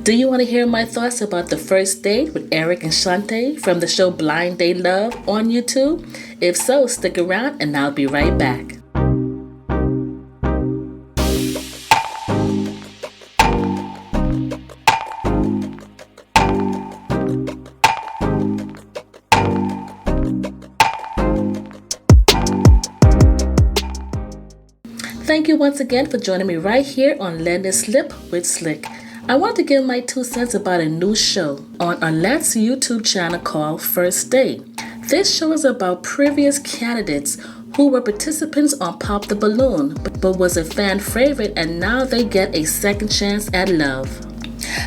Do you want to hear my thoughts about the first date with Eric and Shonte from the show Blind Date Love on YouTube? If so, stick around and I'll be right back. Thank you once again for joining me right here on Let It Slip with Slick. I want to give my 2 cents about a new show on Arlette's YouTube channel called First Date. This show is about previous candidates who were participants on Pop the Balloon, but was a fan favorite and now they get a second chance at love.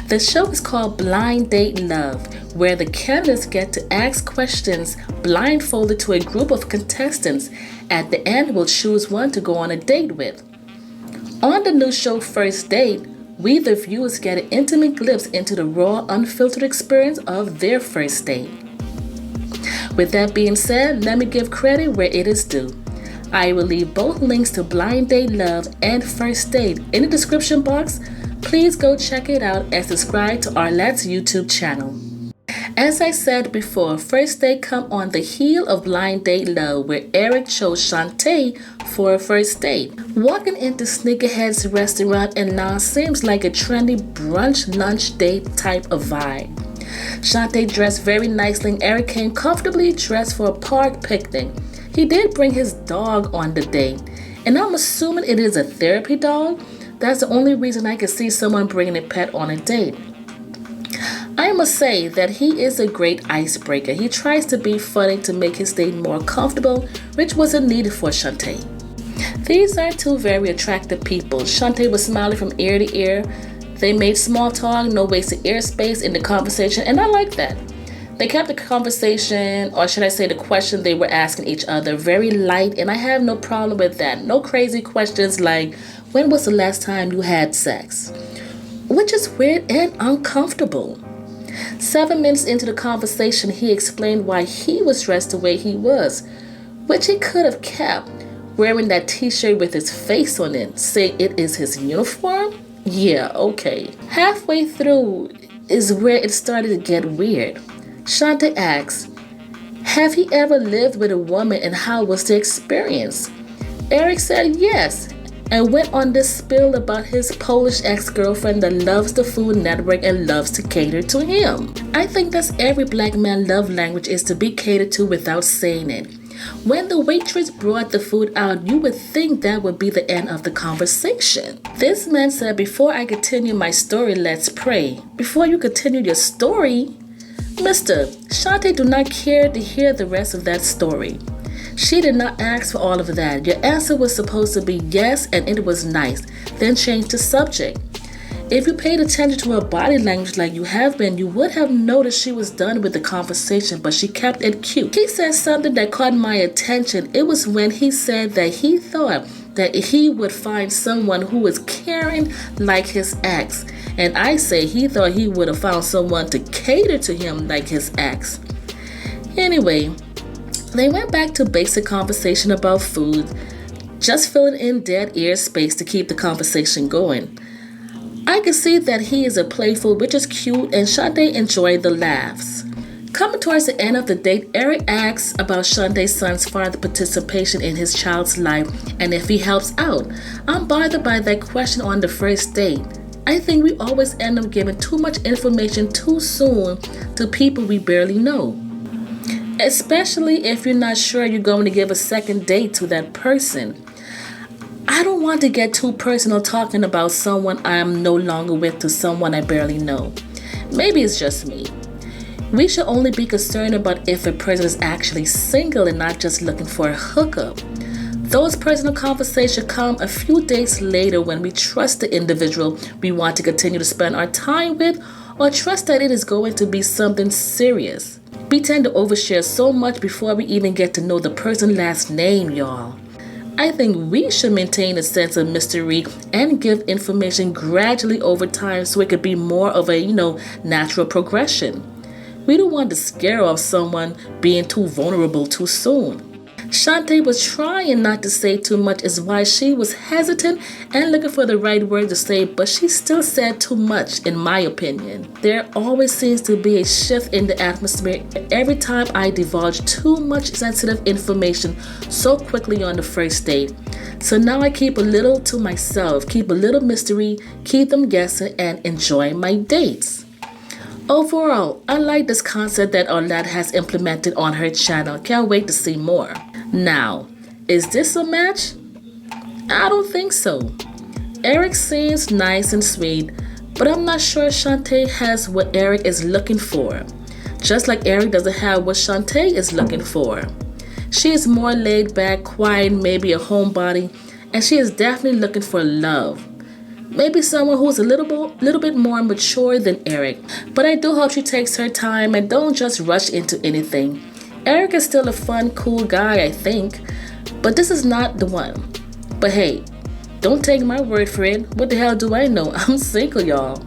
The show is called Blind Date Love, where the candidates get to ask questions blindfolded to a group of contestants. At the end, we'll choose one to go on a date with. On the new show First Date, we the viewers get an intimate glimpse into the raw, unfiltered experience of their first date. With that being said, let me give credit where it is due. I will leave both links to Blind Date Love and First Date in the description box. Please go check it out and subscribe to Arlette's YouTube channel. As I said before, First Date come on the heel of Blind Date Love, where Eric chose Shonte for a first date. Walking into Sneakerhead's restaurant and now seems like a trendy brunch lunch date type of vibe. Shonte dressed very nicely and Eric came comfortably dressed for a park picnic. He did bring his dog on the date, and I'm assuming it is a therapy dog. That's the only reason I could see someone bringing a pet on a date. I must say that he is a great icebreaker. He tries to be funny to make his date more comfortable, which wasn't needed for Shonte. These are 2 very attractive people. Shonte was smiling from ear to ear. They made small talk, no wasted airspace in the conversation, and I like that. They kept the conversation, or should I say the question they were asking each other, very light, and I have no problem with that. No crazy questions like, when was the last time you had sex? Which is weird and uncomfortable. 7 minutes into the conversation, he explained why he was dressed the way he was, which he could have kept, wearing that t-shirt with his face on it, saying it is his uniform? Yeah, okay. Halfway through is where it started to get weird. Shonte asks, have he ever lived with a woman and how was the experience? Eric said yes, and went on this spiel about his Polish ex-girlfriend that loves the Food Network and loves to cater to him. I think that's every black man's love language, is to be catered to without saying it. When the waitress brought the food out, you would think that would be the end of the conversation. This man said, before I continue my story, let's pray. Before you continue your story? Mr. Shonte do not care to hear the rest of that story. She did not ask for all of that. Your answer was supposed to be yes, and it was nice. Then change the subject. If you paid attention to her body language like you have been, you would have noticed she was done with the conversation, but she kept it cute. He said something that caught my attention. It was when he said that he thought that he would find someone who was caring like his ex. And I say he thought he would have found someone to cater to him like his ex. Anyway, they went back to basic conversation about food, just filling in dead ear space to keep the conversation going. I can see that he is a playful, which is cute, and Shonte enjoyed the laughs. Coming towards the end of the date, Eric asks about Shonte's son's father participation in his child's life and if he helps out. I'm bothered by that question on the first date. I think we always end up giving too much information too soon to people we barely know. Especially if you're not sure you're going to give a second date to that person. I don't want to get too personal talking about someone I am no longer with to someone I barely know. Maybe it's just me. We should only be concerned about if a person is actually single and not just looking for a hookup. Those personal conversations come a few days later when we trust the individual we want to continue to spend our time with, or trust that it is going to be something serious. We tend to overshare so much before we even get to know the person's last name, y'all. I think we should maintain a sense of mystery and give information gradually over time so it could be more of a, natural progression. We don't want to scare off someone being too vulnerable too soon. Shonte was trying not to say too much is why she was hesitant and looking for the right word to say, but she still said too much in my opinion. There always seems to be a shift in the atmosphere every time I divulge too much sensitive information so quickly on the first date. So now I keep a little to myself, keep a little mystery, keep them guessing, and enjoy my dates. Overall, I like this concept that Arlette has implemented on her channel. Can't wait to see more. Now, is this a match? I don't think so. Eric seems nice and sweet, but I'm not sure Shonte has what Eric is looking for. Just like Eric doesn't have what Shonte is looking for. She is more laid back, quiet, maybe a homebody, and she is definitely looking for love. Maybe someone who's a little bit more mature than Eric. But I do hope she takes her time and don't just rush into anything. Eric is still a fun, cool guy, I think. But this is not the one. But hey, don't take my word for it. What the hell do I know? I'm single, y'all.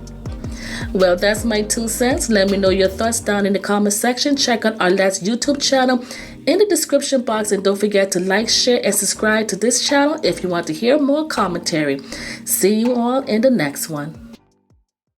Well, that's my 2 cents. Let me know your thoughts down in the comment section. Check out Arlette's YouTube channel in the description box, and don't forget to like, share, and subscribe to this channel if you want to hear more commentary. See you all in the next one.